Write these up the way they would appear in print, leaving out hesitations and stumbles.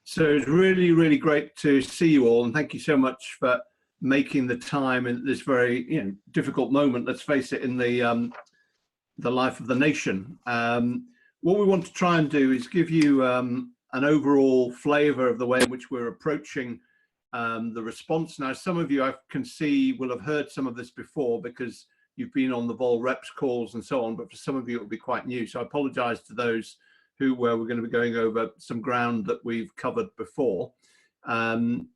So it's really, really great to see you all, and thank you so much for making the time in this very, difficult moment. Let's face it, in the life of the nation. What we want to try and do is give you an overall flavour of the way in which we're approaching the response. Now, some of you I can see will have heard some of this before because you've been on the Vol Reps calls and so on, but for some of you it will be quite new. So I apologise to those who we're going to be going over some ground that we've covered before. And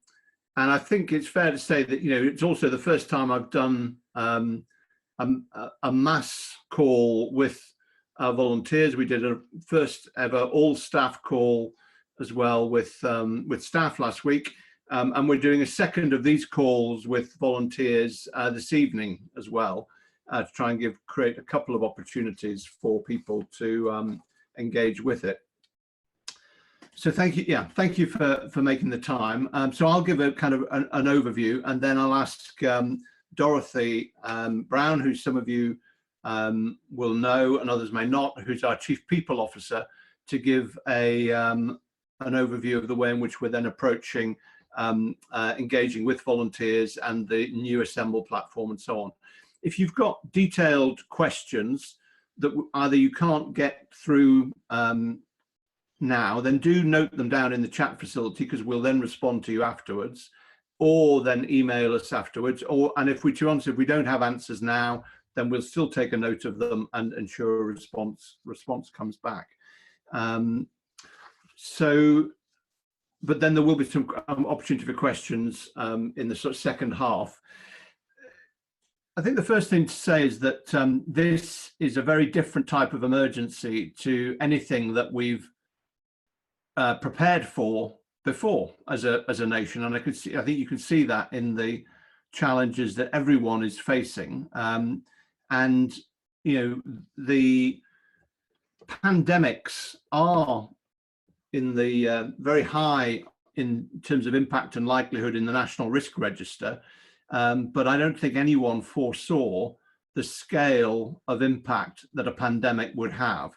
I think it's fair to say that, it's also the first time I've done a mass call with volunteers. We did a first ever all staff call as well with staff last week. And we're doing a second of these calls with volunteers this evening as well, to try and create a couple of opportunities for people to engage with it. So thank you. Yeah, thank you for making the time. So I'll give a kind of an overview, and then I'll ask Dorothy Brown, who some of you will know and others may not, who's our Chief People Officer, to give an overview of the way in which we're then approaching engaging with volunteers and the new Assemble platform and so on. If you've got detailed questions that either you can't get through now, then do note them down in the chat facility, because we'll then respond to you afterwards, or then email us afterwards. And if we don't have answers now, then we'll still take a note of them and ensure a response comes back. But then there will be some opportunity for questions in the sort of second half. I think the first thing to say is that this is a very different type of emergency to anything that we've prepared for before as a nation, and I think you can see that in the challenges that everyone is facing. And the pandemics are in the very high in terms of impact and likelihood in the National Risk Register. But I don't think anyone foresaw the scale of impact that a pandemic would have.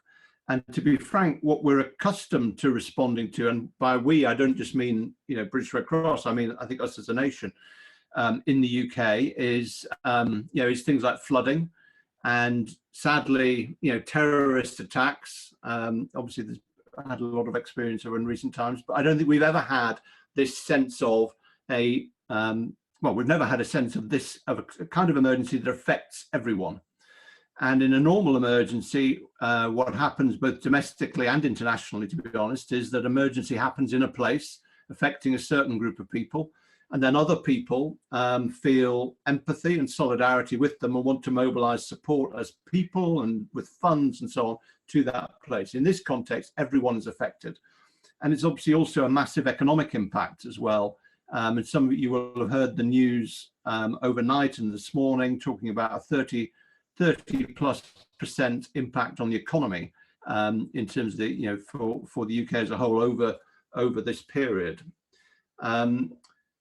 And to be frank, what we're accustomed to responding to, and by we, I don't just mean, British Red Cross, I mean, I think us as a nation in the UK is things like flooding and sadly, terrorist attacks. Obviously, there's had a lot of experience over in recent times, but I don't think we've ever had this sense of we've never had a sense of a kind of emergency that affects everyone. And in a normal emergency, what happens both domestically and internationally, to be honest, is that emergency happens in a place affecting a certain group of people, and then other people feel empathy and solidarity with them and want to mobilize support as people and with funds and so on to that place. In this context, everyone is affected. And it's obviously also a massive economic impact as well. And some of you will have heard the news overnight and this morning talking about a 30+% impact on the economy in terms of the, for the UK as a whole over this period.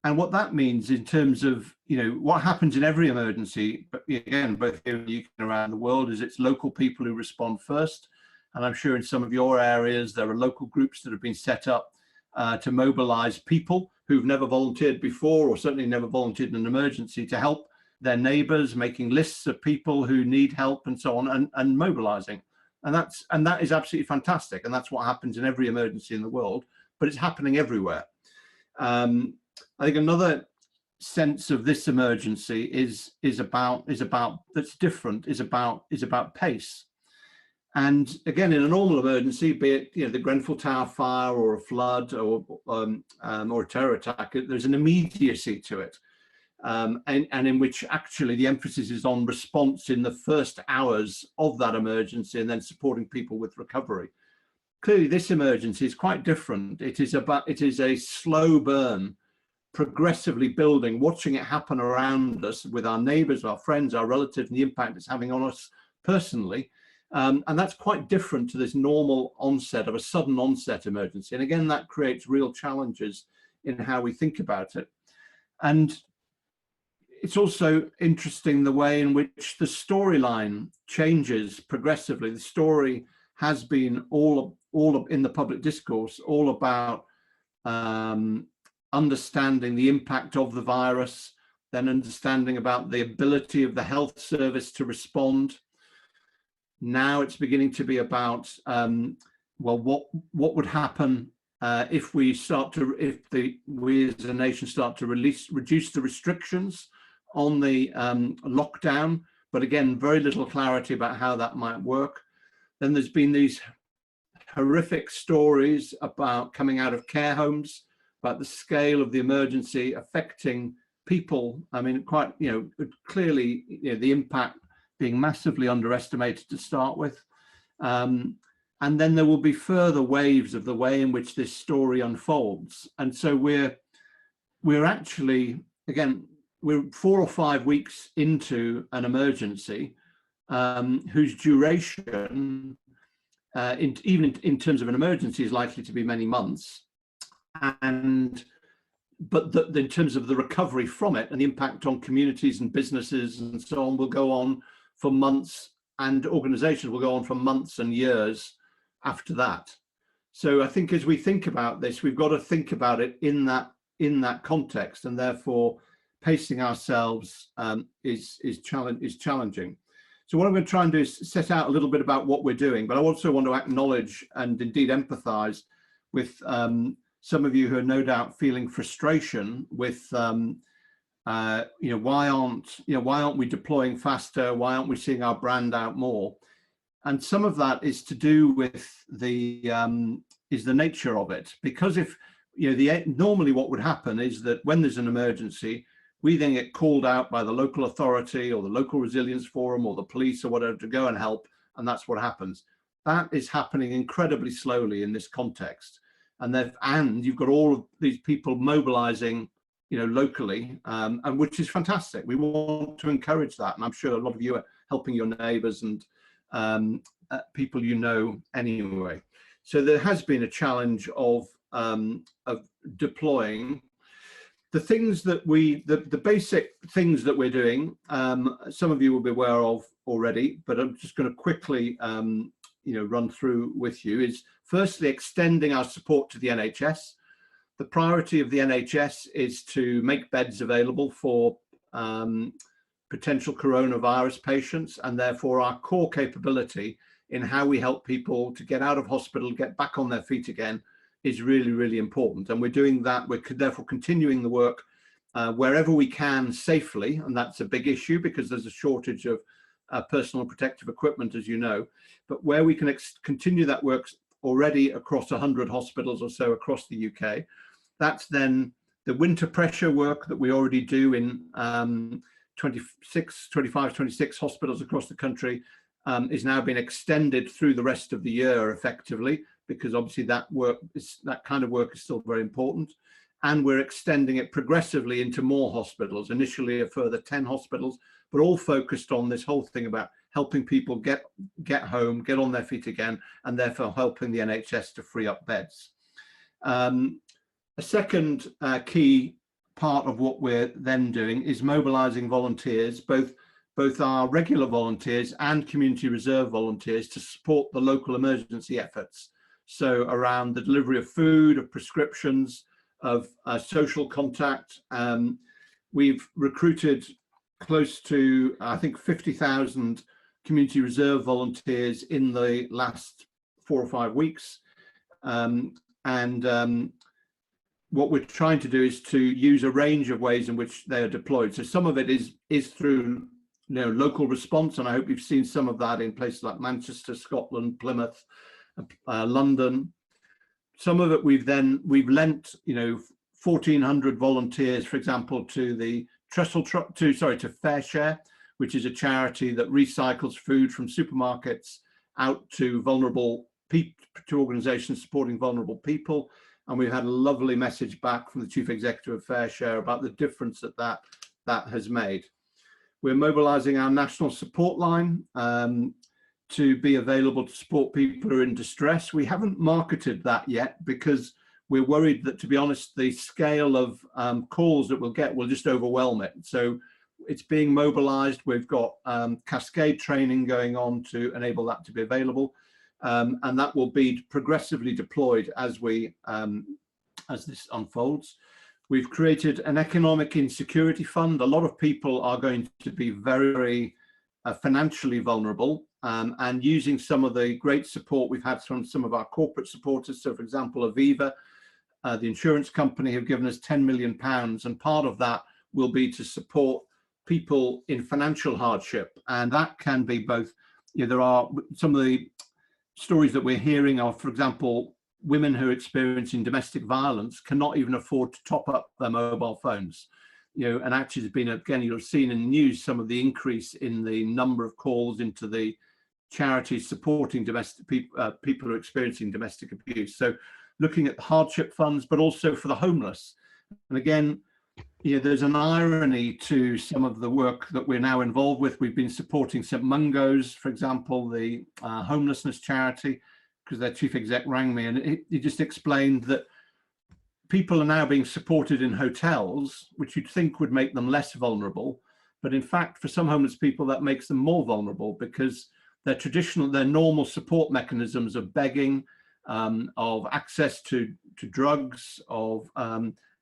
And what that means in terms of, what happens in every emergency, but again, both here in the UK and around the world, is it's local people who respond first. And I'm sure in some of your areas, there are local groups that have been set up to mobilize people who've never volunteered before, or certainly never volunteered in an emergency, to help their neighbors, making lists of people who need help and so on, and mobilizing. And that is absolutely fantastic. And that's what happens in every emergency in the world, but it's happening everywhere. I think another sense of this emergency is about pace. And again, in a normal emergency, be it the Grenfell Tower fire or a flood or a terror attack, there's an immediacy to it, and in which actually the emphasis is on response in the first hours of that emergency and then supporting people with recovery. Clearly, this emergency is quite different. It is a slow burn, progressively building, watching it happen around us with our neighbors, our friends, our relatives, and the impact it's having on us personally. And that's quite different to this normal onset of a sudden onset emergency. And again, that creates real challenges in how we think about it. And it's also interesting the way in which the storyline changes progressively. The story has been all in the public discourse, all about understanding the impact of the virus, then understanding about the ability of the health service to respond. Now it's beginning to be about, well, what would happen if we as a nation start to reduce the restrictions on the lockdown, but again, very little clarity about how that might work. Then there's been these horrific stories about coming out of care homes, about the scale of the emergency affecting people. I mean, quite, clearly, the impact being massively underestimated to start with. And then there will be further waves of the way in which this story unfolds. And so we're actually, again, we're 4 or 5 weeks into an emergency whose duration, even in terms of an emergency, is likely to be many months. But in terms of the recovery from it and the impact on communities and businesses and so on will go on for months, and organizations will go on for months and years after that. So I think as we think about this, we've got to think about it in that context, and therefore pacing ourselves is challenging. So what I'm going to try and do is set out a little bit about what we're doing, but I also want to acknowledge and indeed empathize with some of you who are no doubt feeling frustration with, why aren't we deploying faster? Why aren't we seeing our brand out more? And some of that is to do with the nature of it, because if normally what would happen is that when there's an emergency, we then get called out by the local authority or the local resilience forum or the police or whatever to go and help, and that's what happens. That is happening incredibly slowly in this context, and you've got all of these people mobilizing, locally, and which is fantastic. We want to encourage that, and I'm sure a lot of you are helping your neighbours and people anyway. So there has been a challenge of deploying the things that the basic things that we're doing. Some of you will be aware of already, but I'm just going to quickly run through with you. Is firstly extending our support to the NHS. The priority of the NHS is to make beds available for potential coronavirus patients, and therefore our core capability in how we help people to get out of hospital, get back on their feet again, is really, really important. And we're doing that. We're therefore continuing the work wherever we can safely, and that's a big issue because there's a shortage of personal protective equipment, as you know. But where we can continue that work already across 100 hospitals or so across the UK, that's then the winter pressure work that we already do in 25, 26 hospitals across the country is now being extended through the rest of the year effectively, because obviously that kind of work is still very important. And we're extending it progressively into more hospitals, initially a further 10 hospitals, but all focused on this whole thing about helping people get home, get on their feet again, and therefore helping the NHS to free up beds. A second key part of what we're then doing is mobilizing volunteers, both our regular volunteers and community reserve volunteers, to support the local emergency efforts. So around the delivery of food, of prescriptions, of social contact. We've recruited close to, I think, 50,000 community reserve volunteers in the last 4 or 5 weeks. What we're trying to do is to use a range of ways in which they are deployed. So some of it is through local response, and I hope you've seen some of that in places like Manchester, Scotland, Plymouth, London. Some of it we've lent 1,400 volunteers, for example, to the to Fair Share, which is a charity that recycles food from supermarkets out to vulnerable people, to organizations supporting vulnerable people. And we've had a lovely message back from the chief executive of Fair Share about the difference that has made. We're mobilizing our national support line to be available to support people who are in distress. We haven't marketed that yet because we're worried that, to be honest, the scale of calls that we'll get will just overwhelm it. So it's being mobilized. We've got cascade training going on to enable that to be available. And that will be progressively deployed as we as this unfolds. We've created an economic insecurity fund. A lot of people are going to be very, very financially vulnerable, and using some of the great support we've had from some of our corporate supporters. So, for example, Aviva, the insurance company, have given us £10 million, and part of that will be to support people in financial hardship. And that can be both, there are some of the stories that we're hearing are, for example, women who are experiencing domestic violence cannot even afford to top up their mobile phones. And actually there's been, again, you'll have seen in the news some of the increase in the number of calls into the charities supporting domestic people who are experiencing domestic abuse. So looking at the hardship funds, but also for the homeless. And again, there's an irony to some of the work that we're now involved with. We've been supporting St Mungo's, for example, the homelessness charity, because their chief exec rang me, and he just explained that people are now being supported in hotels, which you'd think would make them less vulnerable. But in fact, for some homeless people, that makes them more vulnerable, because their normal support mechanisms of begging, of access to drugs, of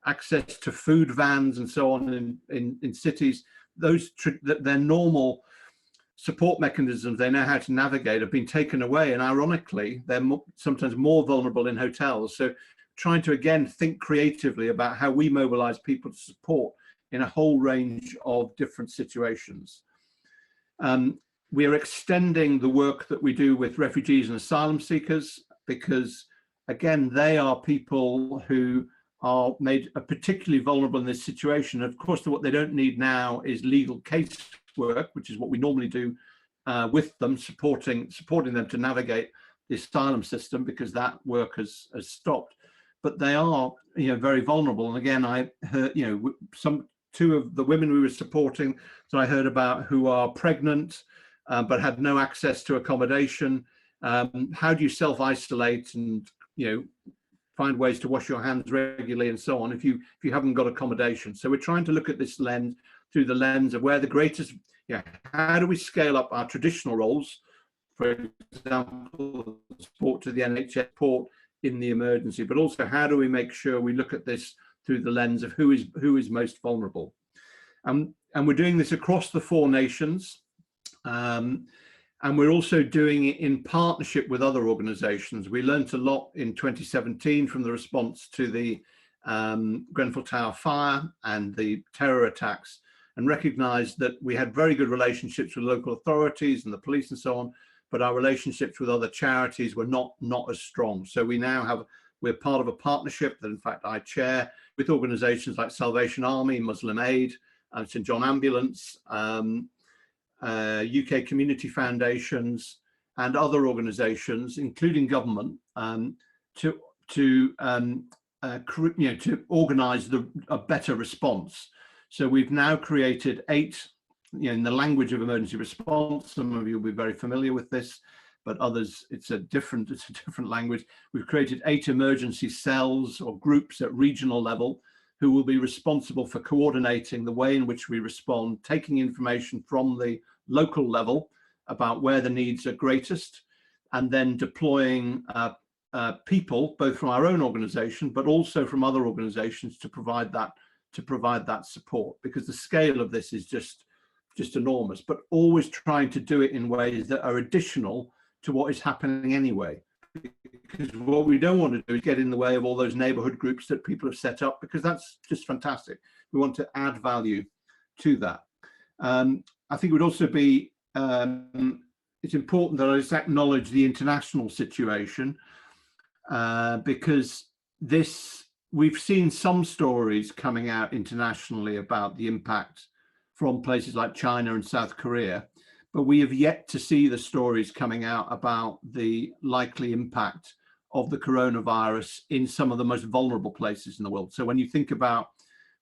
access to food vans and so on in cities, their normal support mechanisms they know how to navigate have been taken away. And ironically, they're sometimes more vulnerable in hotels. So trying to, again, think creatively about how we mobilize people to support in a whole range of different situations. We are extending the work that we do with refugees and asylum seekers, because, again, they are people who are made particularly vulnerable in this situation. Of course, what they don't need now is legal casework, which is what we normally do with them, supporting them to navigate the asylum system, because that work has stopped. But they are, very vulnerable. And again, I heard, two of the women we were supporting that I heard about who are pregnant but had no access to accommodation. How do you self-isolate and, find ways to wash your hands regularly and so on if you haven't got accommodation? So we're trying to look at this lens through the lens of where the greatest, how do we scale up our traditional roles, for example, support to the NHS, support in the emergency, but also how do we make sure we look at this through the lens of who is most vulnerable. And we're doing this across the 4 nations. And we're also doing it in partnership with other organizations. We learned a lot in 2017 from the response to the Grenfell Tower fire and the terror attacks, and recognized that we had very good relationships with local authorities and the police and so on, but our relationships with other charities were not as strong. So we're part of a partnership that, in fact, I chair with organizations like Salvation Army, Muslim Aid, St John Ambulance, UK community foundations, and other organizations, including government, to organize a better response. So we've now created 8, in the language of emergency response. Some of you will be very familiar with this, but others, it's a different language. We've created 8 emergency cells or groups at regional level who will be responsible for coordinating the way in which we respond, taking information from the local level about where the needs are greatest, and then deploying people, both from our own organization, but also from other organizations, to provide that support, because the scale of this is just enormous, but always trying to do it in ways that are additional to what is happening anyway. Because what we don't want to do is get in the way of all those neighborhood groups that people have set up, because that's just fantastic. We want to add value to that. I think it would also be, it's important that I just acknowledge the international situation, because we've seen some stories coming out internationally about the impact from places like China and South Korea, but we have yet to see the stories coming out about the likely impact of the coronavirus in some of the most vulnerable places in the world. So when you think about,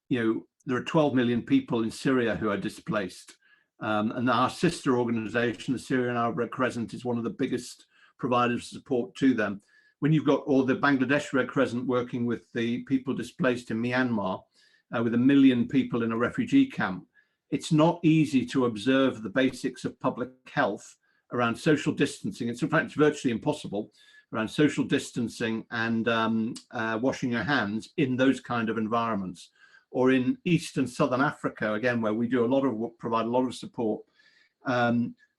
there are 12 million people in Syria who are displaced, and our sister organization, the Syrian Arab Red Crescent, is one of the biggest providers of support to them. When you've got all the Bangladesh Red Crescent working with the people displaced in Myanmar, with 1 million people in a refugee camp, it's not easy to observe the basics of public health around social distancing. In fact, it's virtually impossible. around social distancing and washing your hands in those kind of environments. Or in East and Southern Africa, again, where we do a lot of work, provide a lot of support,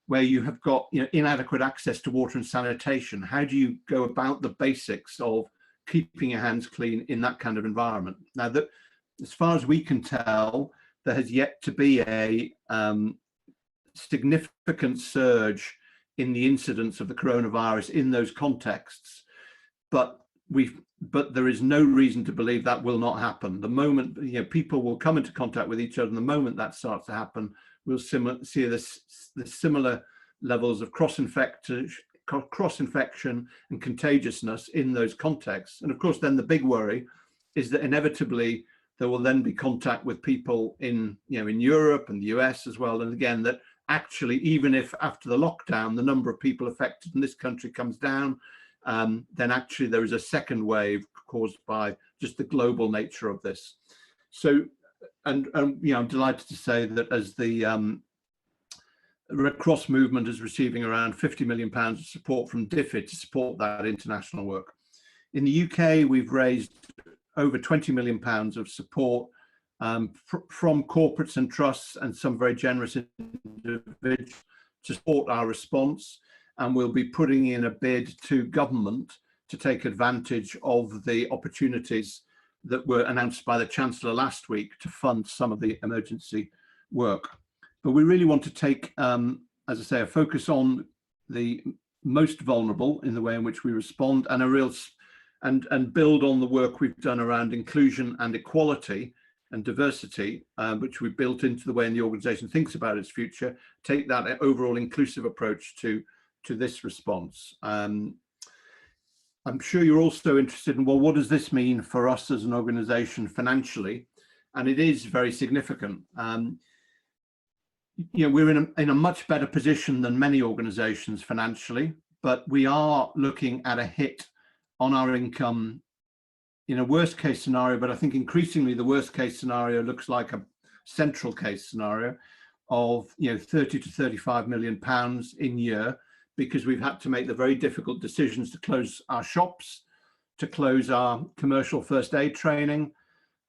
where you have got inadequate access to water and sanitation. How do you go about the basics of keeping your hands clean in that kind of environment? Now, that, as far as we can tell, there has yet to be a significant surge in the incidence of the coronavirus in those contexts, but there is no reason to believe that will not happen. The moment people will come into contact with each other, and the moment that starts to happen, we'll see the similar levels of cross-infection and contagiousness in those contexts. And of course, then the big worry is that inevitably there will then be contact with people in Europe and the US as well. And again, that actually, even if after the lockdown the number of people affected in this country comes down, then actually there is a second wave caused by just the global nature of this. So, and I'm delighted to say that as the Red Cross movement is receiving around £50 million of support from DFID to support that international work. In the UK, we've raised over £20 million of support from corporates and trusts and some very generous individuals to support our response. And we'll be putting in a bid to government to take advantage of the opportunities that were announced by the Chancellor last week to fund some of the emergency work. But we really want to take, as I say, a focus on the most vulnerable in the way in which we respond, and and build on the work we've done around inclusion and equality and diversity, which we built into the way the organisation thinks about its future. Take that overall inclusive approach to this response. I'm sure you're also interested in, well, what does this mean for us as an organisation financially? And it is very significant. We're in a much better position than many organisations financially, but we are looking at a hit on our income in a worst case scenario. But I think increasingly the worst case scenario looks like a central case scenario of 30 to 35 million pounds in year, because we've had to make the very difficult decisions to close our shops, to close our commercial first aid training,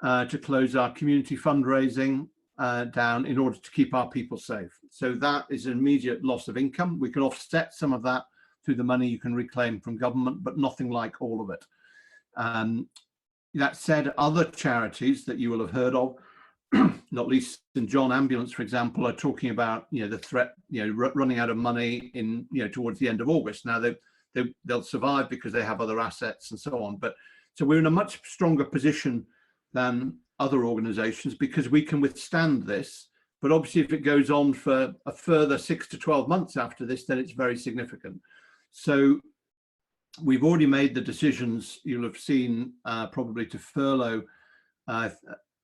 to close our community fundraising down in order to keep our people safe. So that is an immediate loss of income. We can offset some of that through the money you can reclaim from government, but nothing like all of it. That said, other charities that you will have heard of, not least St. John Ambulance, for example, are talking about the threat, running out of money in towards the end of August. Now they'll survive because they have other assets and so on. But so we're in a much stronger position than other organisations because we can withstand this. But obviously, if it goes on for a further 6 to 12 months after this, then it's very significant. So we've already made the decisions. You'll have seen probably to furlough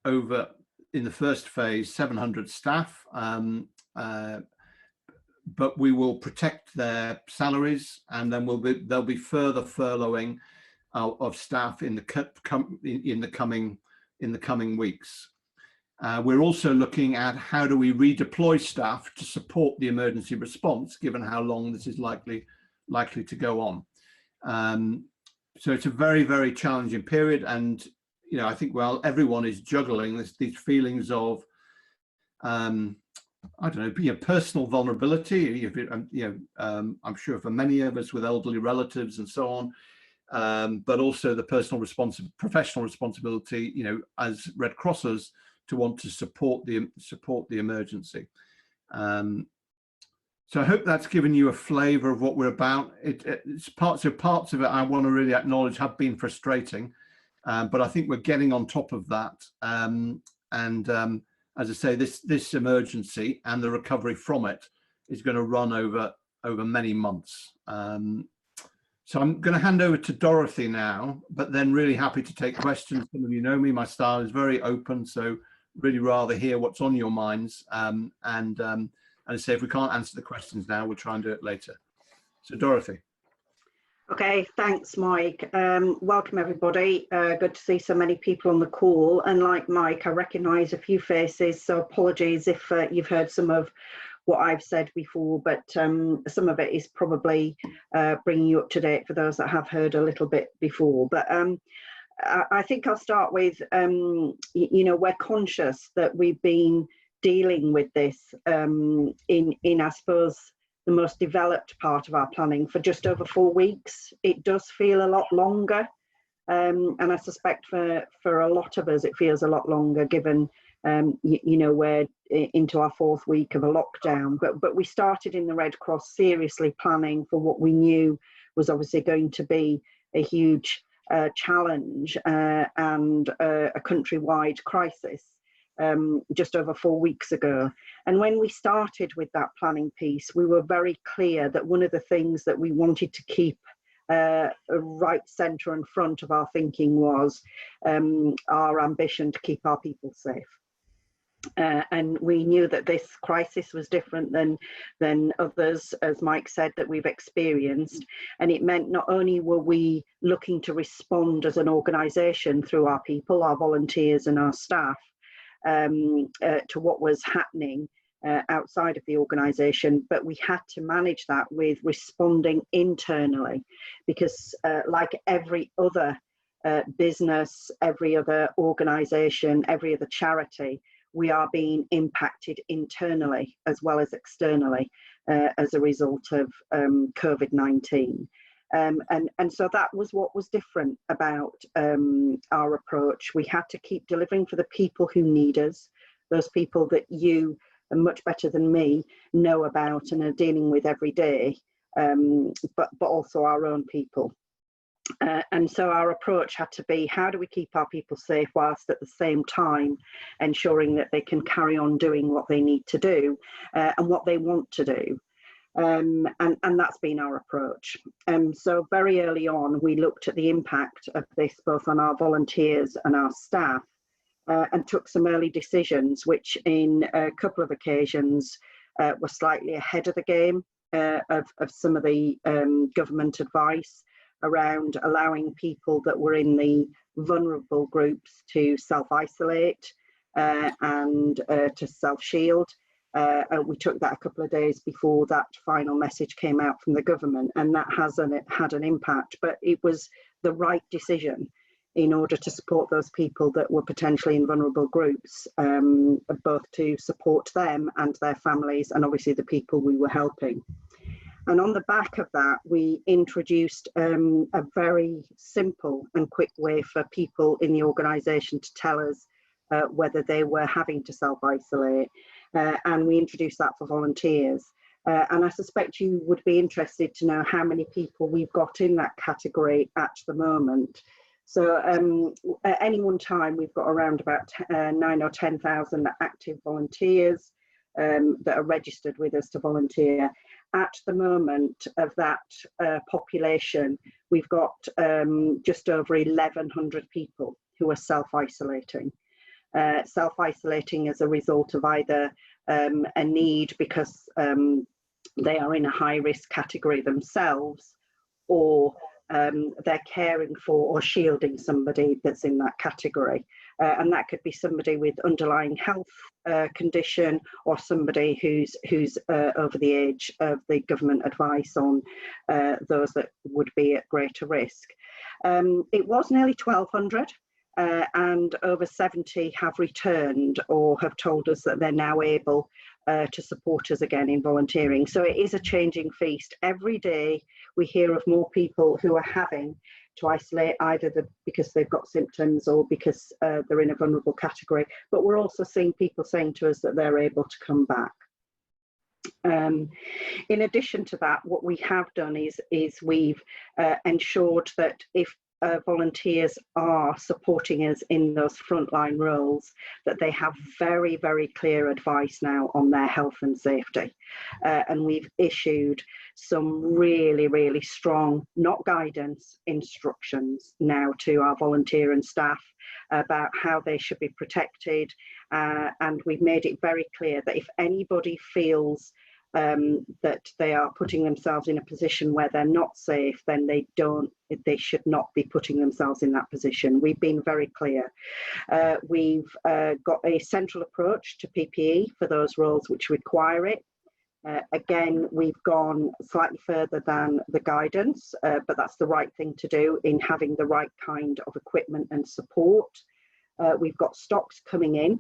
over in the first phase 700 staff, but we will protect their salaries, and then there'll be further furloughing of staff in the coming weeks. We're also looking at how do we redeploy staff to support the emergency response, given how long this is likely to go on. So it's a very, very challenging period, and I think everyone is juggling these feelings of I don't know, personal vulnerability. I'm sure for many of us with elderly relatives and so on, but also the professional responsibility, as Red Crossers, to want to support the emergency. So I hope that's given you a flavour of what we're about. It's parts of it I want to really acknowledge have been frustrating, but I think we're getting on top of that. As I say, this emergency and the recovery from it is going to run over many months. So I'm going to hand over to Dorothy now, but then really happy to take questions. Some of you know me, my style is very open, so really rather hear what's on your minds. And I say, if we can't answer the questions now, we'll try and do it later. So Dorothy. Okay, thanks, Mike. Welcome, everybody. Good to see so many people on the call. And like Mike, I recognise a few faces, so apologies if you've heard some of what I've said before, but some of it is probably bringing you up to date for those that have heard a little bit before. But I think I'll start with, we're conscious that we've been dealing with this in, I suppose, the most developed part of our planning for just over 4 weeks. It does feel a lot longer. And I suspect for a lot of us, it feels a lot longer given, we're into our 4th week of a lockdown. But we started in the Red Cross seriously planning for what we knew was obviously going to be a huge challenge and a countrywide crisis just over 4 weeks ago. And when we started with that planning piece, we were very clear that one of the things that we wanted to keep right centre and front of our thinking was our ambition to keep our people safe. And we knew that this crisis was different than others, as Mike said, that we've experienced. And it meant not only were we looking to respond as an organisation through our people, our volunteers and our staff, to what was happening outside of the organisation, but we had to manage that with responding internally, because like every other business, every other organisation, every other charity, we are being impacted internally as well as externally as a result of COVID-19. And so that was what was different about our approach. We had to keep delivering for the people who need us, those people that you, much better than me, know about and are dealing with every day, but also our own people. And so our approach had to be, how do we keep our people safe whilst at the same time ensuring that they can carry on doing what they need to do and what they want to do. And that's been our approach. So very early on, we looked at the impact of this both on our volunteers and our staff, and took some early decisions, which in a couple of occasions were slightly ahead of the game of some of the government advice around allowing people that were in the vulnerable groups to self-isolate and to self-shield. We took that a couple of days before that final message came out from the government, and that had an impact, but it was the right decision in order to support those people that were potentially in vulnerable groups, both to support them and their families, and obviously the people we were helping. And on the back of that, we introduced a very simple and quick way for people in the organisation to tell us whether they were having to self-isolate, and we introduced that for volunteers. And I suspect you would be interested to know how many people we've got in that category at the moment. So at any one time, we've got around about 9,000 or 10,000 active volunteers that are registered with us to volunteer. At the moment of that population, we've got just over 1,100 people who are self-isolating. Self-isolating as a result of either a need because they are in a high-risk category themselves, or they're caring for or shielding somebody that's in that category. And that could be somebody with underlying health condition, or somebody who's over the age of the government advice on those that would be at greater risk. It was nearly 1,200. And over 70 have returned or have told us that they're now able to support us again in volunteering. So it is a changing feast. Every day we hear of more people who are having to isolate, either because they've got symptoms or because they're in a vulnerable category. But we're also seeing people saying to us that they're able to come back. In addition to that, what we have done is we've ensured that if volunteers are supporting us in those frontline roles, that they have very, very clear advice now on their health and safety. And we've issued some really, really strong, not guidance, instructions now to our volunteer and staff about how they should be protected. And we've made it very clear that if anybody feels that they are putting themselves in a position where they're not safe, then they should not be putting themselves in that position. We've been very clear. We've got a central approach to PPE for those roles which require it. Again, we've gone slightly further than the guidance, but that's the right thing to do in having the right kind of equipment and support. We've got stocks coming in.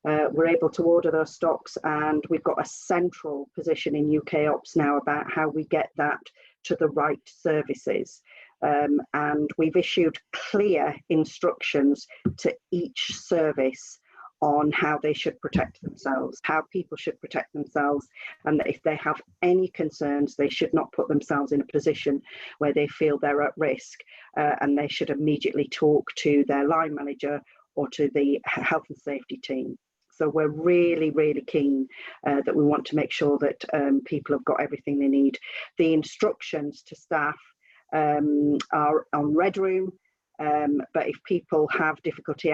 We're able to order those stocks, and we've got a central position in UK Ops now about how we get that to the right services. And we've issued clear instructions to each service on how they should protect themselves, how people should protect themselves, and that if they have any concerns, they should not put themselves in a position where they feel they're at risk, and they should immediately talk to their line manager or to the health and safety team. So we're really, really keen that we want to make sure that people have got everything they need. The instructions to staff are on Red Room, but if people have difficulty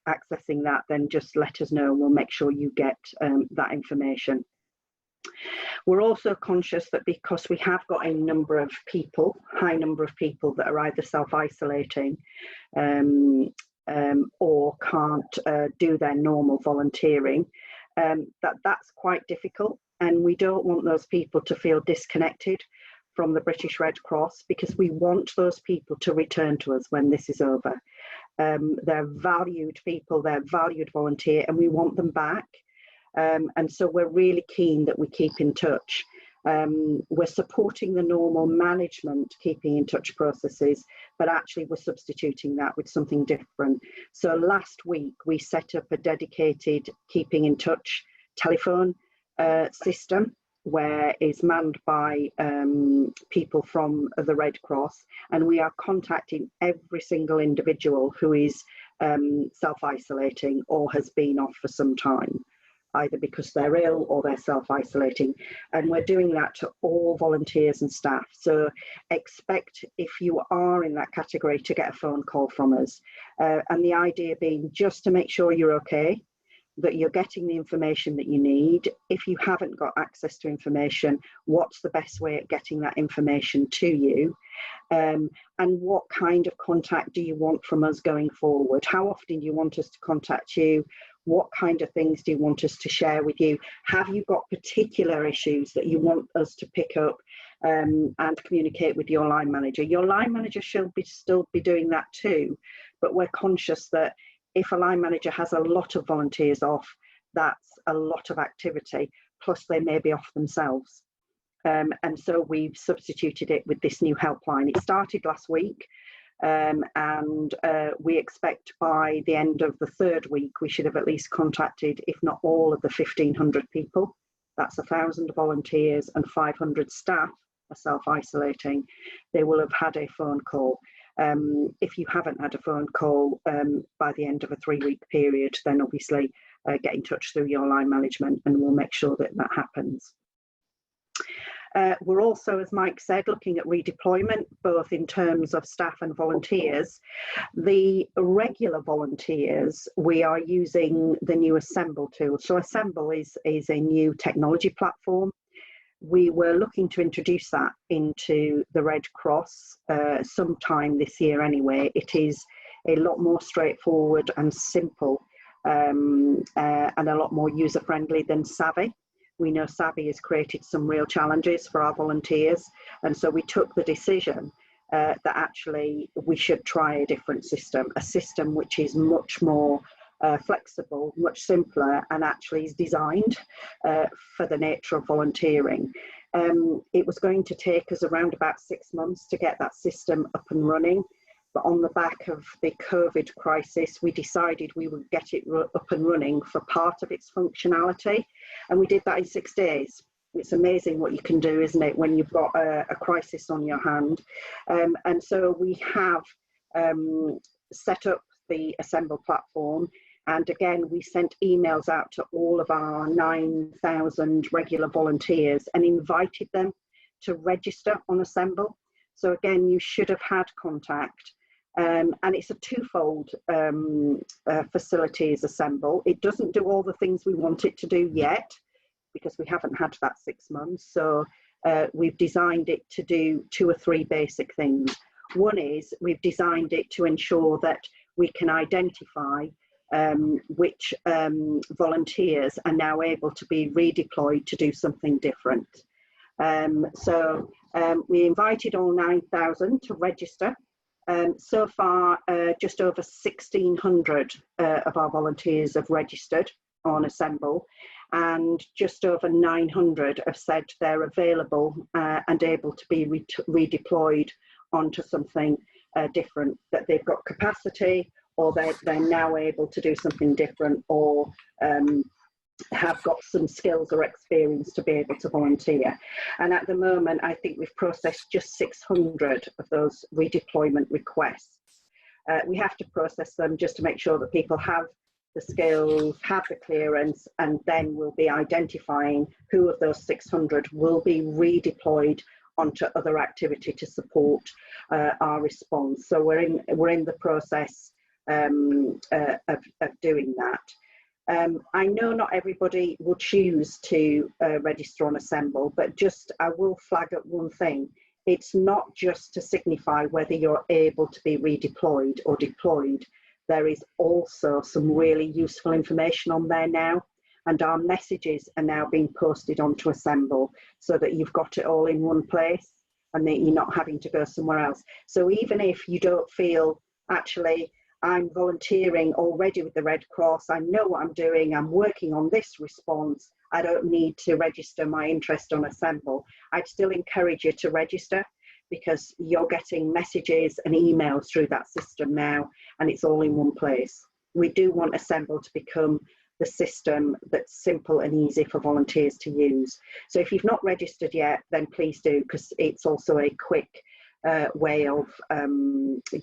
accessing that, then just let us know and we'll make sure you get that information. We're also conscious that because we have got a number of people, high number of people that are either self-isolating or can't do their normal volunteering, that's quite difficult, and we don't want those people to feel disconnected from the British Red Cross, because we want those people to return to us when this is over. They're valued people, they're valued volunteer, and we want them back. And so we're really keen that we keep in touch. We're supporting the normal management keeping in touch processes, but actually we're substituting that with something different. So last week we set up a dedicated keeping in touch telephone system, where is manned by people from the Red Cross, and we are contacting every single individual who is self-isolating or has been off for some time, either because they're ill or they're self-isolating. And we're doing that to all volunteers and staff. So expect, if you are in that category, to get a phone call from us. And the idea being just to make sure you're okay, that you're getting the information that you need. If you haven't got access to information, what's the best way of getting that information to you? And what kind of contact do you want from us going forward? How often do you want us to contact you? What kind of things do you want us to share with you? Have you got particular issues that you want us to pick up and communicate with your line manager? Your line manager should still be doing that too, but we're conscious that if a line manager has a lot of volunteers off, that's a lot of activity, plus they may be off themselves. And so we've substituted it with this new helpline. It started last week, and we expect by the end of the third week, we should have at least contacted, if not all, of the 1,500 people. That's 1,000 volunteers and 500 staff are self-isolating. They will have had a phone call. If you haven't had a phone call by the end of a 3-week period, then obviously get in touch through your line management and we'll make sure that that happens. We're also, as Mike said, looking at redeployment, both in terms of staff and volunteers. The regular volunteers, we are using the new Assemble tool. So Assemble is a new technology platform. We were looking to introduce that into the Red Cross sometime this year anyway. It is a lot more straightforward and simple and a lot more user-friendly than Savvy. We know Savvy has created some real challenges for our volunteers, and so we took the decision that actually we should try a different system, a system which is much more flexible, much simpler, and actually is designed for the nature of volunteering. It was going to take us around about 6 months to get that system up and running, but on the back of the COVID crisis, we decided we would get it up and running for part of its functionality, and we did that in 6 days. It's amazing what you can do, isn't it, when you've got a crisis on your hand. And so we have set up the Assemble platform. And again, we sent emails out to all of our 9,000 regular volunteers and invited them to register on Assemble. So again, you should have had contact. And it's a twofold facility is Assemble. It doesn't do all the things we want it to do yet, because we haven't had that 6 months. So we've designed it to do 2 or 3 basic things. One is we've designed it to ensure that we can identify which volunteers are now able to be redeployed to do something different. So we invited all 9,000 to register. So far, just over 1,600 of our volunteers have registered on Assemble, and just over 900 have said they're available and able to be redeployed onto something different, that they've got capacity, or they're now able to do something different, or have got some skills or experience to be able to volunteer. And at the moment, I think we've processed just 600 of those redeployment requests. We have to process them just to make sure that people have the skills, have the clearance, and then we'll be identifying who of those 600 will be redeployed onto other activity to support our response. So we're in the process of doing that. I know not everybody will choose to register on Assemble, but just I will flag up one thing. It's not just to signify whether you're able to be redeployed or deployed. There is also some really useful information on there now, and our messages are now being posted onto Assemble so that you've got it all in one place and that you're not having to go somewhere else. So even if you don't feel, actually, I'm volunteering already with the Red Cross, I know what I'm doing, I'm working on this response, I don't need to register my interest on Assemble, I'd still encourage you to register, because you're getting messages and emails through that system now, and it's all in one place. We do want Assemble to become the system that's simple and easy for volunteers to use. So if you've not registered yet, then please do, because it's also a quick way of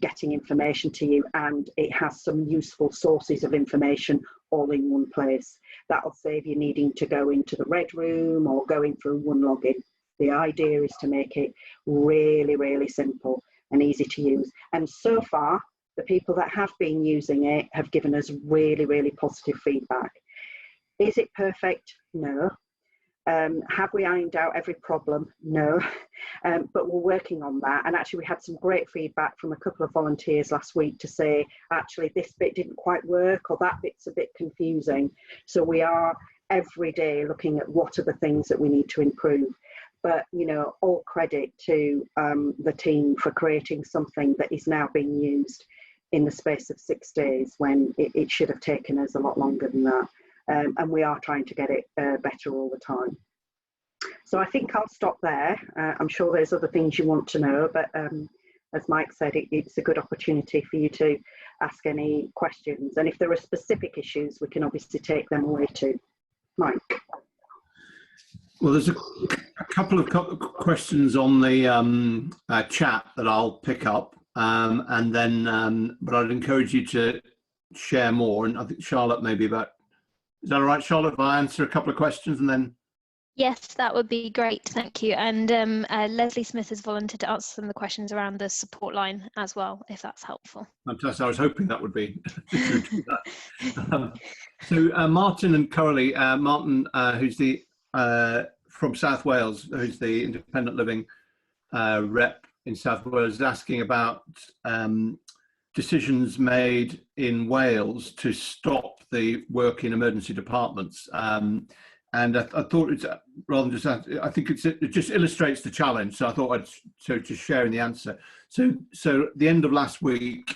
getting information to you, and it has some useful sources of information all in one place. That'll save you needing to go into the Red Room or going through one login. The idea is to make it really, really simple and easy to use. And so far, the people that have been using it have given us really, really positive feedback. Is it perfect? No. Have we ironed out every problem? No. But we're working on that. And actually, we had some great feedback from a couple of volunteers last week to say, actually, this bit didn't quite work, or that bit's a bit confusing. So we are every day looking at what are the things that we need to improve. But, you know, all credit to the team for creating something that is now being used in the space of 6 days, when it should have taken us a lot longer than that. And we are trying to get it better all the time. So I think I'll stop there. I'm sure there's other things you want to know, but as Mike said, it's a good opportunity for you to ask any questions. And if there are specific issues, we can obviously take them away too. Mike. Well, there's a couple of questions on the chat that I'll pick up, and then, but I'd encourage you to share more. And I think Charlotte maybe about, is that all right, Charlotte, if I answer a couple of questions and then? Yes, that would be great, thank you. And Leslie Smith has volunteered to answer some of the questions around the support line as well, if that's helpful. Fantastic, I was hoping that would be So Martin and Coralie, Martin, who's the from South Wales, who's the independent living rep in South Wales, is asking about decisions made in Wales to stop the work in emergency departments. And I thought it's rather than just, I think it just illustrates the challenge. So I thought I'd just share in the answer. So at the end of last week,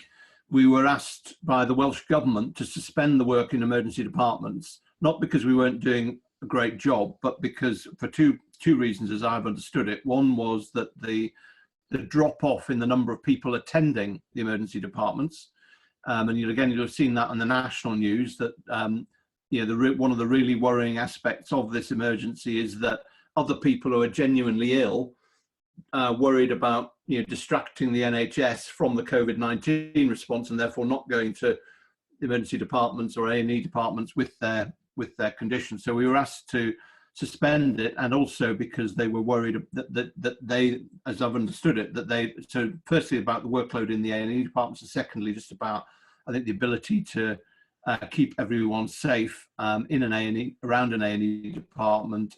we were asked by the Welsh government to suspend the work in emergency departments, not because we weren't doing a great job, but because for two reasons, as I've understood it. One was that the drop off in the number of people attending the emergency departments, and you'll have seen that on the national news, that you know, one of the really worrying aspects of this emergency is that other people who are genuinely ill, worried about, you know, distracting the NHS from the COVID-19 response, and therefore not going to emergency departments or A&E departments with their condition. So we were asked to suspend it, and also because they were worried that they, as I've understood it, that they, so firstly about the workload in the A&E departments, and secondly just about, I think, the ability to keep everyone safe in an A&E, around an A&E department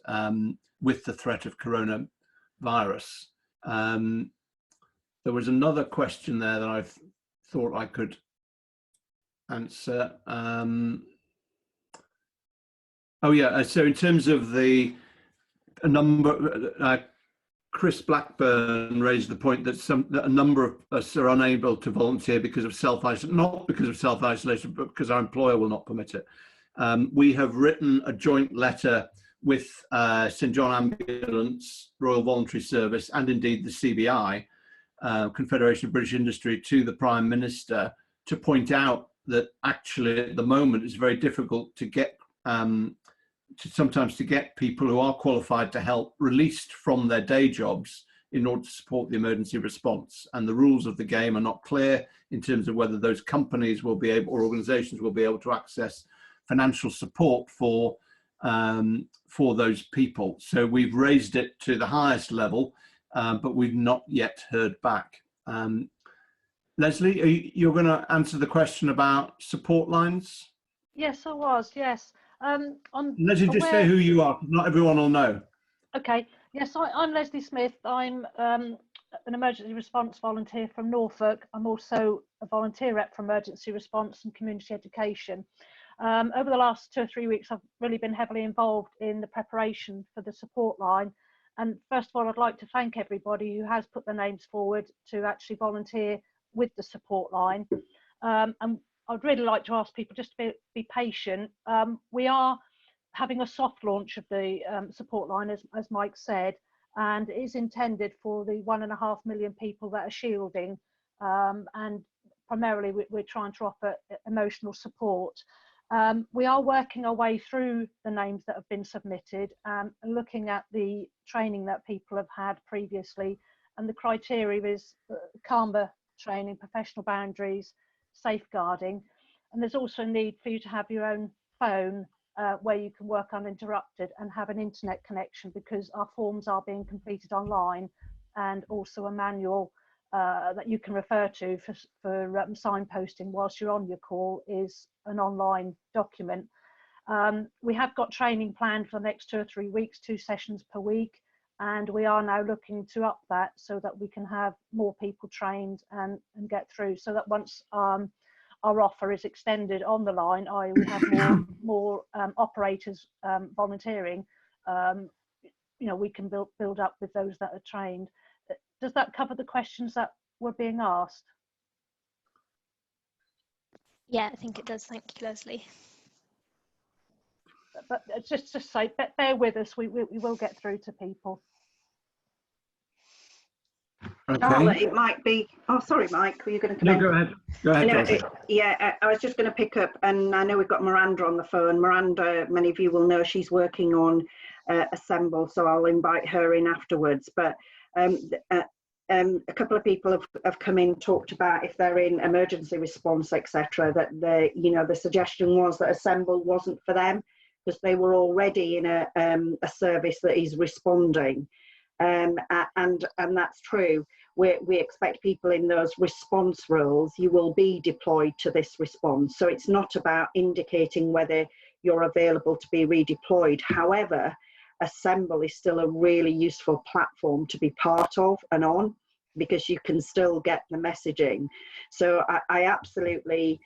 with the threat of coronavirus. There was another question there that I thought I could answer. Oh yeah, so in terms of a number, Chris Blackburn raised the point that a number of us are unable to volunteer because of self-isolation, not because of self-isolation, but because our employer will not permit it. We have written a joint letter with St John Ambulance, Royal Voluntary Service, and indeed the CBI, Confederation of British Industry, to the Prime Minister to point out that actually at the moment it's very difficult to get sometimes to get people who are qualified to help released from their day jobs in order to support the emergency response. And the rules of the game are not clear in terms of whether those companies will be able, or organizations will be able to access financial support for those people. So we've raised it to the highest level, but we've not yet heard back. Leslie, you're going to answer the question about support lines? Yes, I was, yes. Leslie, just say who you are. Not everyone will know. Okay. Yes, I'm Leslie Smith. I'm an emergency response volunteer from Norfolk. I'm also a volunteer rep for emergency response and community education. Over the last 2 or 3 weeks, I've really been heavily involved in the preparation for the support line. And first of all, I'd like to thank everybody who has put their names forward to actually volunteer with the support line. And I'd really like to ask people just to be patient. We are having a soft launch of the support line, as Mike said, and it is intended for the 1.5 million people that are shielding. And primarily, we're trying to offer emotional support. We are working our way through the names that have been submitted and looking at the training that people have had previously. And the criteria is CAMBA training, professional boundaries, safeguarding, and there's also a need for you to have your own phone where you can work uninterrupted and have an internet connection, because our forms are being completed online, and also a manual that you can refer to for signposting whilst you're on your call is an online document. We have got training planned for the next 2 or 3 weeks, 2 sessions per week, and we are now looking to up that so that we can have more people trained and get through, so that once our offer is extended on the line, we have more operators volunteering, we can build up with those that are trained. Does that cover the questions that were being asked? Yeah, I think it does. Thank you, Leslie. But just to say, bear with us, we will get through to people. Okay. It might be, oh sorry Mike, were you going to come in? Go ahead. Go ahead. Yeah, I was just going to pick up, and I know we've got Miranda on the phone. Miranda, many of you will know, she's working on Assemble, so I'll invite her in afterwards. But a couple of people have come in, talked about if they're in emergency response, etc., that the suggestion was that Assemble wasn't for them because they were already in a service that is responding, and that's true. We expect people in those response roles, you will be deployed to this response. So it's not about indicating whether you're available to be redeployed. However, Assemble is still a really useful platform to be part of and on, because you can still get the messaging. So I absolutely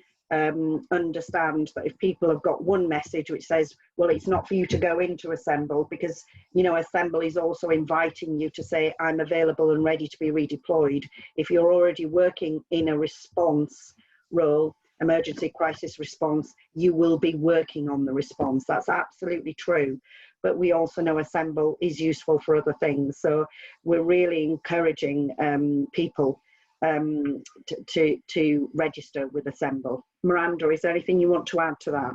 understand that if people have got one message which says, well, it's not for you to go into Assemble, because Assemble is also inviting you to say, I'm available and ready to be redeployed. If you're already working in a response role, emergency crisis response, you will be working on the response. That's absolutely true. But we also know Assemble is useful for other things. So we're really encouraging people to register with Assemble. Miranda, is there anything you want to add to that?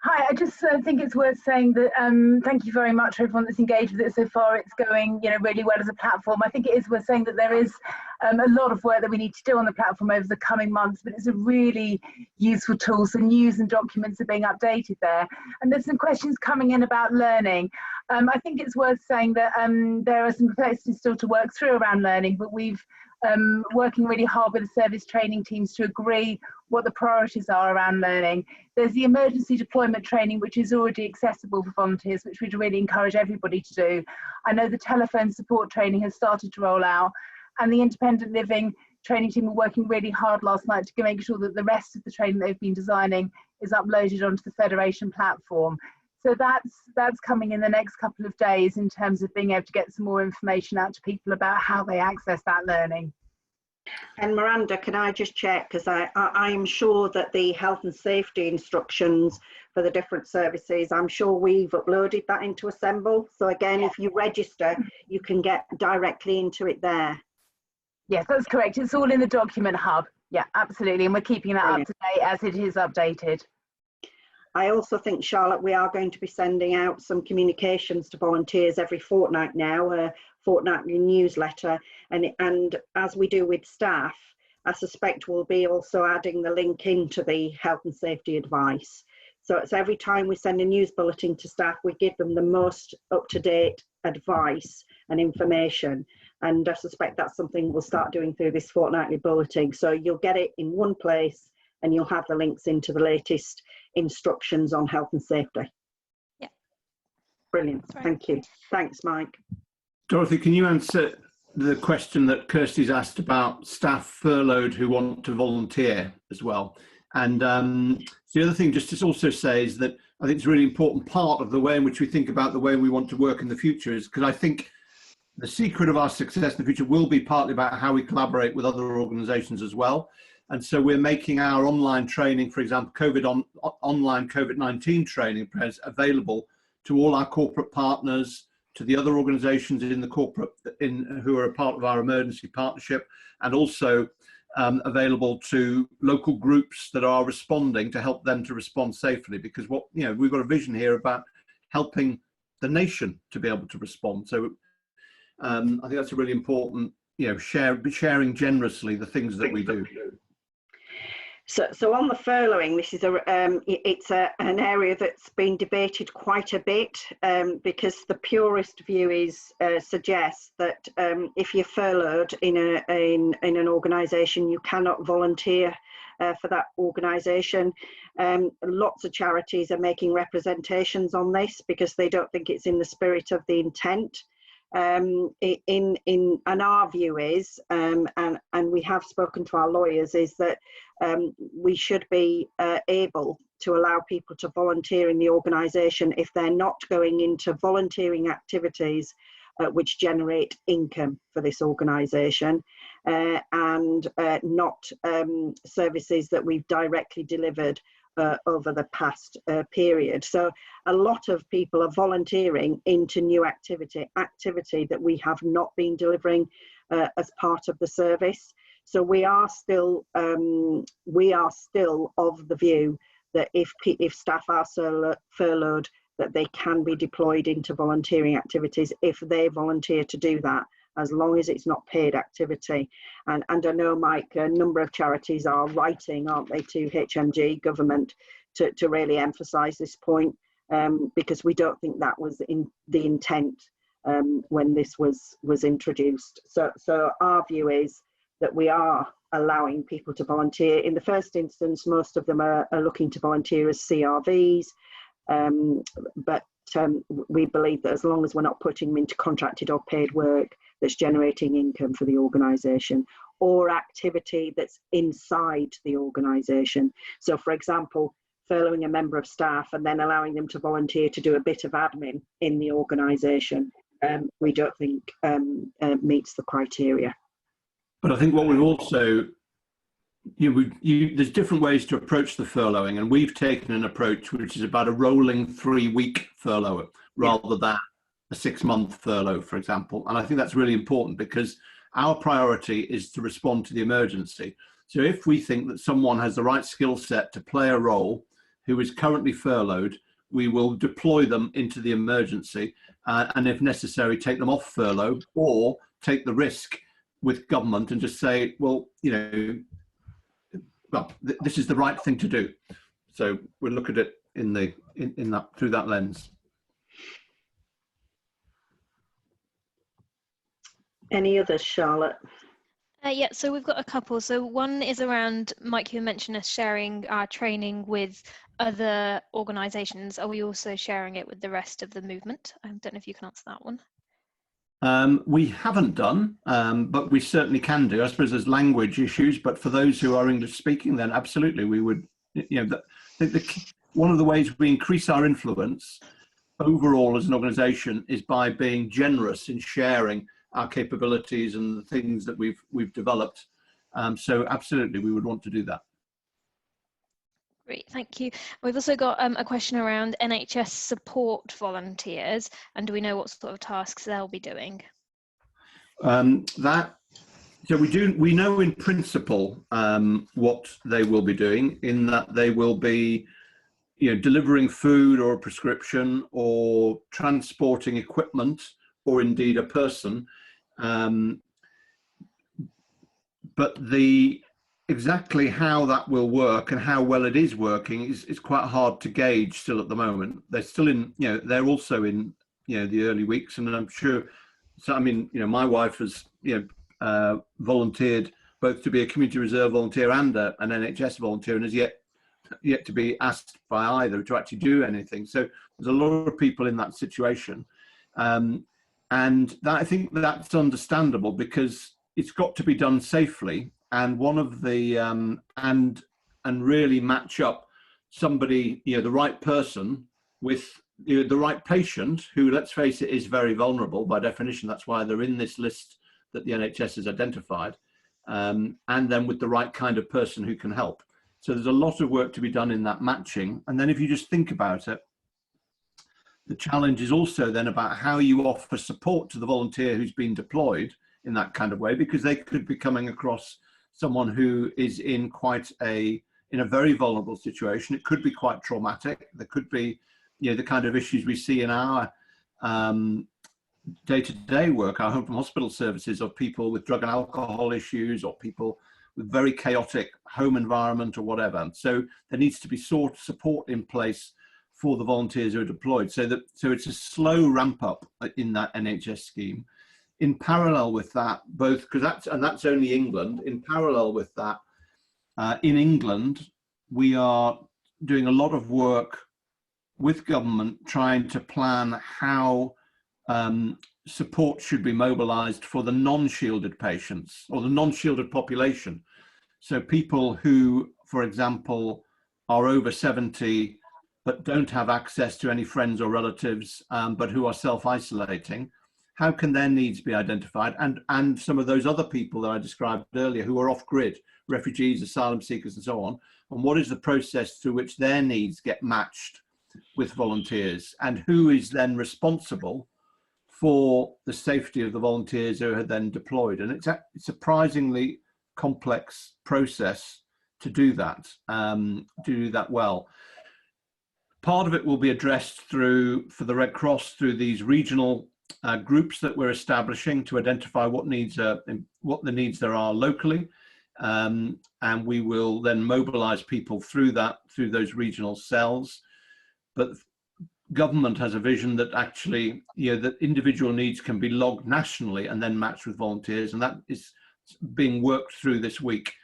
Hi, I just think it's worth saying that thank you very much for everyone that's engaged with it so far. It's going really well as a platform. I think it is worth saying that there is a lot of work that we need to do on the platform over the coming months, but it's a really useful tool. So news and documents are being updated there. And there's some questions coming in about learning. I think it's worth saying that there are some complexities still to work through around learning, but we've working really hard with the service training teams to agree what the priorities are around learning. There's the emergency deployment training, which is already accessible for volunteers, which we'd really encourage everybody to do. I know the telephone support training has started to roll out, and the independent living training team were working really hard last night to make sure that the rest of the training they've been designing is uploaded onto the Federation platform. So that's coming in the next couple of days in terms of being able to get some more information out to people about how they access that learning. And Miranda, can I just check, because I'm sure that the health and safety instructions for the different services, I'm sure we've uploaded that into Assemble. So again, if you register, you can get directly into it there. Yes, that's correct. It's all in the document hub. Yeah, absolutely. And we're keeping that up to date as it is updated. I also think, Charlotte, we are going to be sending out some communications to volunteers every fortnight now, a fortnightly newsletter. And as we do with staff, I suspect we'll be also adding the link into the health and safety advice. So it's every time we send a news bulletin to staff, we give them the most up-to-date advice and information. And I suspect that's something we'll start doing through this fortnightly bulletin. So you'll get it in one place and you'll have the links into the latest instructions on health and safety. Yeah. Brilliant. Right. Thank you. Thanks, Mike. Dorothy, can you answer the question that Kirsty's asked about staff furloughed who want to volunteer as well? And the other thing just to also say is that I think it's a really important part of the way in which we think about the way we want to work in the future, is because I think the secret of our success in the future will be partly about how we collaborate with other organisations as well. And so we're making our online training, for example, online COVID-19 training available to all our corporate partners, to the other organisations in the corporate who are a part of our emergency partnership, and also available to local groups that are responding to help them to respond safely. Because we've got a vision here about helping the nation to be able to respond. So I think that's a really important, sharing generously the things that we do. So on the furloughing, this is an area that's been debated quite a bit, because the purist view suggests that if you're furloughed in an organisation, you cannot volunteer for that organisation. Lots of charities are making representations on this because they don't think it's in the spirit of the intent. And our view is, and we have spoken to our lawyers, is that we should be able to allow people to volunteer in the organisation if they're not going into volunteering activities which generate income for this organisation, and not services that we've directly delivered over the past period. So a lot of people are volunteering into new activity that we have not been delivering as part of the service. So we are still of the view that if staff are furloughed, that they can be deployed into volunteering activities if they volunteer to do that, as long as it's not paid activity. And I know, Mike, a number of charities are writing, aren't they, to HMG government to really emphasise this point, because we don't think that was in the intent when this was introduced. So our view is that we are allowing people to volunteer. In the first instance, most of them are looking to volunteer as CRVs, but we believe that as long as we're not putting them into contracted or paid work that's generating income for the organisation, or activity that's inside the organisation. So, for example, furloughing a member of staff and then allowing them to volunteer to do a bit of admin in the organisation, we don't think meets the criteria. But I think what we've also, there's different ways to approach the furloughing, and we've taken an approach which is about a rolling 3-week furlough rather than a 6-month furlough, for example. And I think that's really important because our priority is to respond to the emergency. So if we think that someone has the right skill set to play a role who is currently furloughed, we will deploy them into the emergency, and if necessary, take them off furlough or take the risk with government and just say, well, this is the right thing to do. So we'll look at it through that lens. Any others, Charlotte? Yeah, so we've got a couple. So one is around, Mike, you mentioned us sharing our training with other organisations. Are we also sharing it with the rest of the movement? I don't know if you can answer that one. We haven't done, but we certainly can do. I suppose there's language issues, but for those who are English speaking, then absolutely we would, one of the ways we increase our influence overall as an organization is by being generous in sharing our capabilities and the things that we've developed. So absolutely we would want to do that. Great, thank you. We've also got a question around NHS support volunteers, and do we know what sort of tasks they'll be doing? So we know in principle what they will be doing, in that they will be, delivering food or a prescription or transporting equipment or indeed a person. But exactly how that will work and how well it is working is quite hard to gauge still at the moment. They're still in, they're also in, the early weeks, and I'm sure. So I mean, my wife has, volunteered both to be a community reserve volunteer and an NHS volunteer, and has yet to be asked by either to actually do anything. So there's a lot of people in that situation, and I think that's understandable because it's got to be done safely. And one of the and really match up somebody, the right person with the right patient who, let's face it, is very vulnerable by definition. That's why they're in this list that the NHS has identified, and then with the right kind of person who can help. So there's a lot of work to be done in that matching. And then if you just think about it, the challenge is also then about how you offer support to the volunteer who's been deployed in that kind of way, because they could be coming across someone who is in in a very vulnerable situation. It could be quite traumatic. There could be, the kind of issues we see in our day-to-day work, our home from hospital services, of people with drug and alcohol issues or people with very chaotic home environment or whatever. So there needs to be support in place for the volunteers who are deployed. So it's a slow ramp up in that NHS scheme. In parallel with that, because that's only England. In parallel with that, in England, we are doing a lot of work with government trying to plan how support should be mobilised for the non-shielded patients or the non-shielded population. So people who, for example, are over 70 but don't have access to any friends or relatives, but who are self-isolating. How can their needs be identified? And some of those other people that I described earlier who are off-grid, refugees, asylum seekers, and so on. And what is the process through which their needs get matched with volunteers? And who is then responsible for the safety of the volunteers who are then deployed? And it's a surprisingly complex process to do that well. Part of it will be addressed for the Red Cross through these regional groups that we're establishing to identify what the needs there are locally, and we will then mobilize people through those regional cells. But government has a vision that actually, that individual needs can be logged nationally and then matched with volunteers, and that is being worked through this week.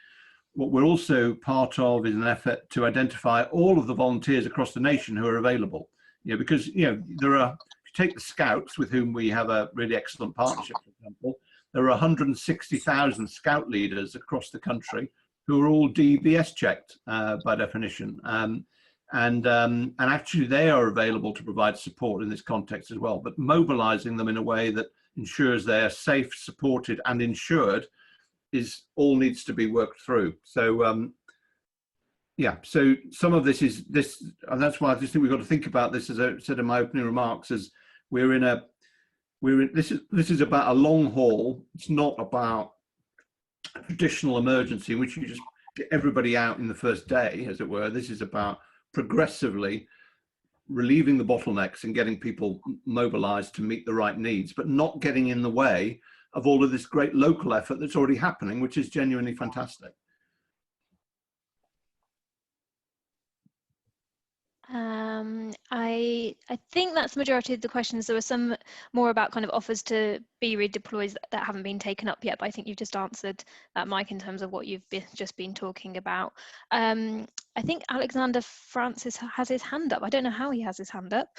What we're also part of is an effort to identify all of the volunteers across the nation who are available. Because there are, if you take the Scouts, with whom we have a really excellent partnership, for example, there are 160,000 Scout leaders across the country who are all DBS checked by definition. And actually they are available to provide support in this context as well, but mobilizing them in a way that ensures they are safe, supported and insured all needs to be worked through. So so some of this is this, and that's why I just think we've got to think about this, as I said in my opening remarks, as this is about a long haul. It's not about a traditional emergency in which you just get everybody out in the first day, as it were. This is about progressively relieving the bottlenecks and getting people mobilized to meet the right needs, but not getting in the way of all of this great local effort that's already happening, which is genuinely fantastic. I think that's the majority of the questions. There were some more about kind of offers to be redeployed that haven't been taken up yet, but I think you've just answered that, Mike, in terms of what you've just been talking about. I think Alexander Francis has his hand up. I don't know how he has his hand up.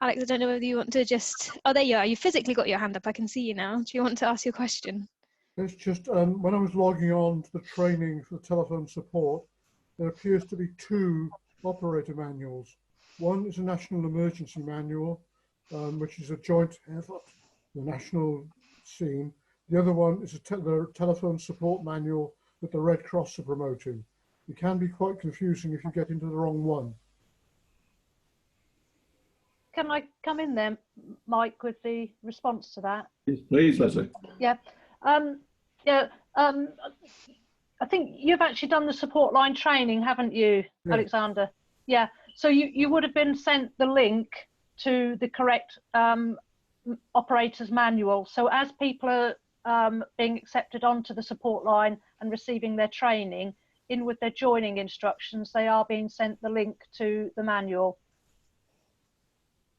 Alex, I don't know whether you want to just, oh, there you are. You physically got your hand up. I can see you now. Do you want to ask your question? It's just when I was logging on to the training for telephone support, there appears to be two operator manuals. One is a national emergency manual, which is a joint effort, the national scene. The other one is the telephone support manual that the Red Cross are promoting. It can be quite confusing if you get into the wrong one. Can I come in there, Mike, with the response to that? Yes, please, Leslie. Yeah. Yeah. I think you've actually done the support line training, haven't you, Yeah. Alexander? Yeah. So you would have been sent the link to the correct operator's manual. So as people are being accepted onto the support line and receiving their training, in with their joining instructions, they are being sent the link to the manual.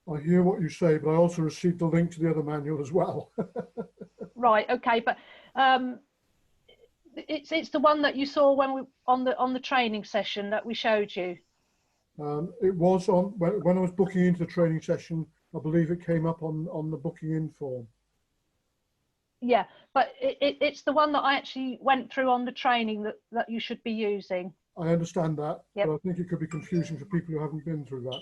I hear what you say, but I also received the link to the other manual as well. Right. Okay. But it's the one that you saw when we on the training session that we showed you. It was on when I was booking into the training session. I believe it came up on the booking in form. Yeah, but it's the one that I actually went through on the training that you should be using. I understand that, Yep. but I think it could be confusing for people who haven't been through that.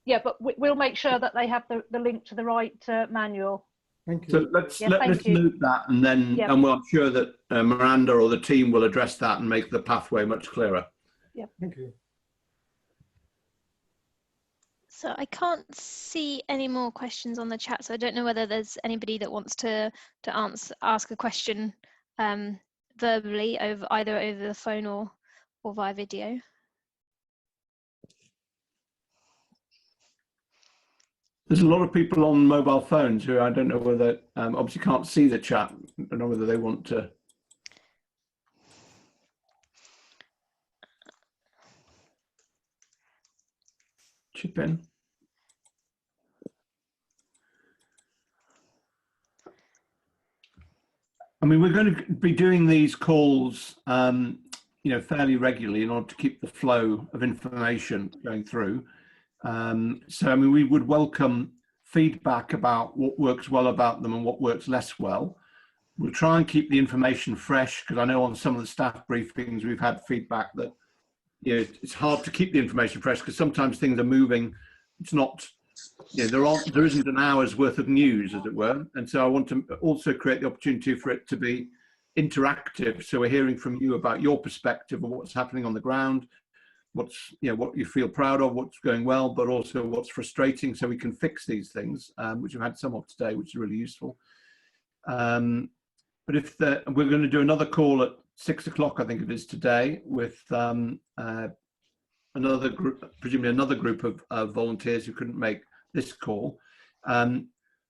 Yeah, but we'll make sure that they have the link to the right manual. Thank you. So let's thank you. note that, and then Yep. and I'm sure that Miranda or the team will address that and make the pathway much clearer. Thank you. So I can't see any more questions on the chat, so I don't know whether there's anybody that wants to ask a question verbally either over the phone or via video. There's a lot of people on mobile phones who I don't know whether obviously can't see the chat. I don't know whether they want to chip in. I mean, we're going to be doing these calls, fairly regularly in order to keep the flow of information going through. So, I mean, we would welcome feedback about what works well about them and what works less well. We'll try and keep the information fresh, because I know on some of the staff briefings we've had feedback that it's hard to keep the information fresh because sometimes things are moving. It's not. There isn't an hour's worth of news, as it were, and so I want to also create the opportunity for it to be interactive. So we're hearing from you about your perspective of what's happening on the ground, what you feel proud of, what's going well, but also what's frustrating, so we can fix these things, which we've had some of today, which is really useful. But we're going to do another call at 6 o'clock, I think it is today, with another group, presumably another group of volunteers who couldn't make this call. But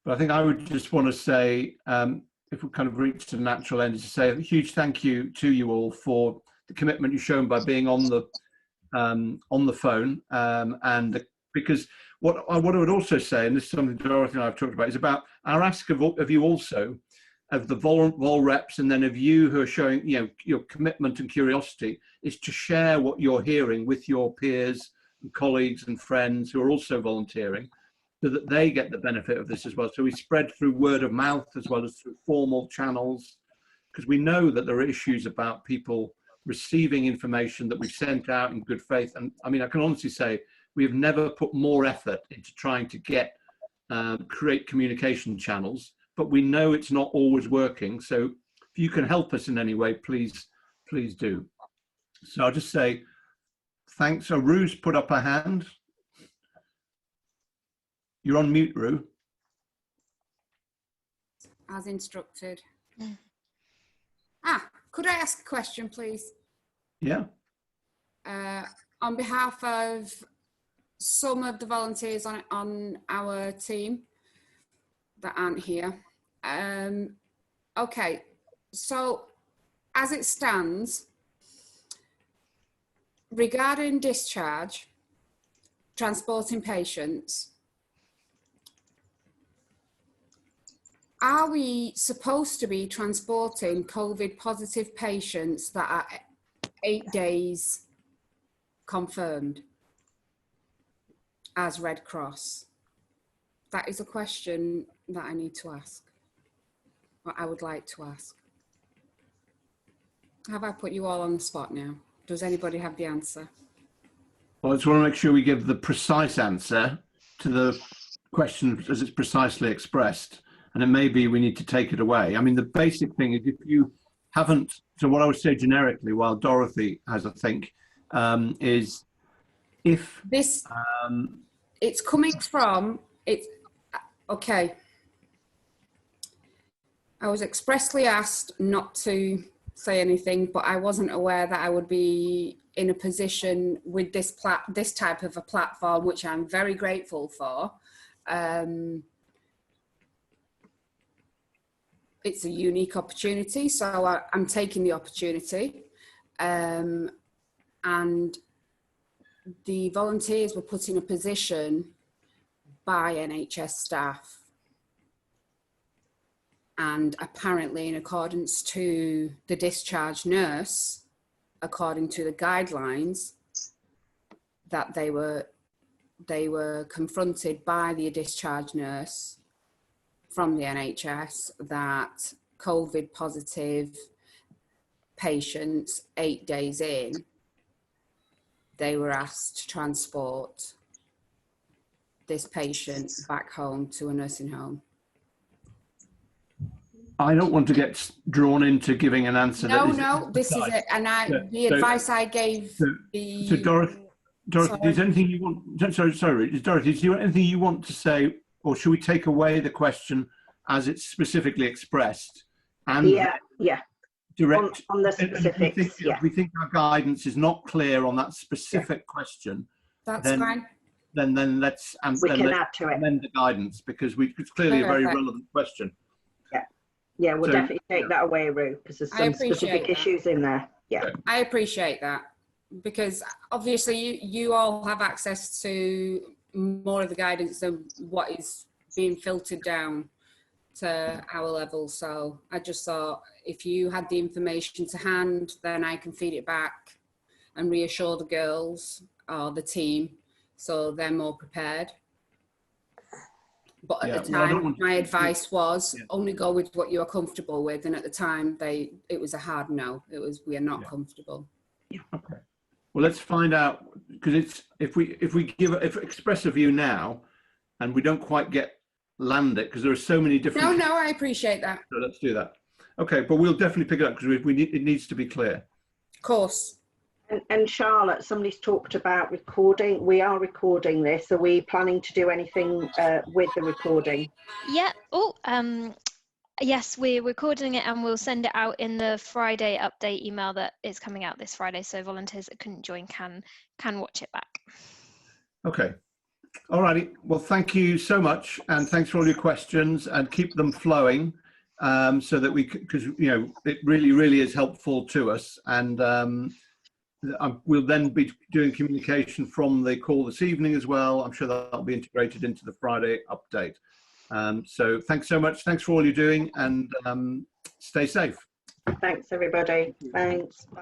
I think I would just want to say, if we kind of reached a natural end, to say a huge thank you to you all for the commitment you've shown by being on the phone, because what I would also say, and this is something Dorothy and I have talked about, is about our ask of you also, of the vol reps, and then of you who are showing your commitment and curiosity, is to share what you're hearing with your peers and colleagues and friends who are also volunteering, so that they get the benefit of this as well. So we spread through word of mouth as well as through formal channels, because we know that there are issues about people receiving information that we've sent out in good faith. And I mean, I can honestly say we have never put more effort into trying to create communication channels, but we know it's not always working. So if you can help us in any way, please do. So I'll just say thanks. So Rue's put up her hand. You're on mute, Rue. As instructed. Could I ask a question, please? Yeah. On behalf of some of the volunteers on our team that aren't here. Okay, so as it stands, regarding discharge, transporting patients, are we supposed to be transporting COVID positive patients that are 8 days confirmed as Red Cross? That is a question that I need to ask, or I would like to ask. Have I put you all on the spot now? Does anybody have the answer? Well, I just want to make sure we give the precise answer to the question as it's precisely expressed, and then maybe we need to take it away. I mean, the basic thing is if you haven't, so what I would say generically, while Dorothy has, I think, is if This, it's coming from, it's, okay. I was expressly asked not to say anything, but I wasn't aware that I would be in a position with this type of a platform, which I'm very grateful for. It's a unique opportunity, so I'm taking the opportunity. And the volunteers were put in a position by NHS staff, and apparently in accordance to the discharge nurse, according to the guidelines, that they were confronted by the discharge nurse from the NHS that COVID positive patients 8 days in, they were asked to transport this patient back home to a nursing home. I don't want to get drawn into giving an answer. No, this is it. And the advice I gave So Dorothy, is there anything you want, sorry, Dorothy, is there anything you want to say, or should we take away the question as it's specifically expressed? And direct on the specifics. If we think our guidance is not clear on that specific question, that's fine. Then let's add to it. Amend the guidance, because it's clearly a very relevant question. Yeah, we'll definitely take that away, Roo, because there's some specific issues in there. Yeah, I appreciate that, because obviously you all have access to more of the guidance than what is being filtered down to our level. So I just thought if you had the information to hand, then I can feed it back and reassure the girls or the team so they're more prepared. But at the time, my advice was only go with what you are comfortable with. And at the time, it was a hard no. It was, we are not comfortable. Yeah. Okay. Well, let's find out, because it's if we express a view now, and we don't quite land it because there are so many different. No, I appreciate that. So let's do that. Okay, but we'll definitely pick it up because it needs to be clear. Of course. And Charlotte, somebody's talked about recording. We are recording this. Are we planning to do anything with the recording? Yeah. Oh, yes, we're recording it and we'll send it out in the Friday update email that is coming out this Friday. So volunteers that couldn't join can watch it back. Okay. All righty. Well, thank you so much, and thanks for all your questions, and keep them flowing, so that because it really is helpful to us, and. We'll then be doing communication from the call this evening as well. I'm sure that'll be integrated into the Friday update. So thanks so much. Thanks for all you're doing, and stay safe. Thanks, everybody. Thanks. Bye.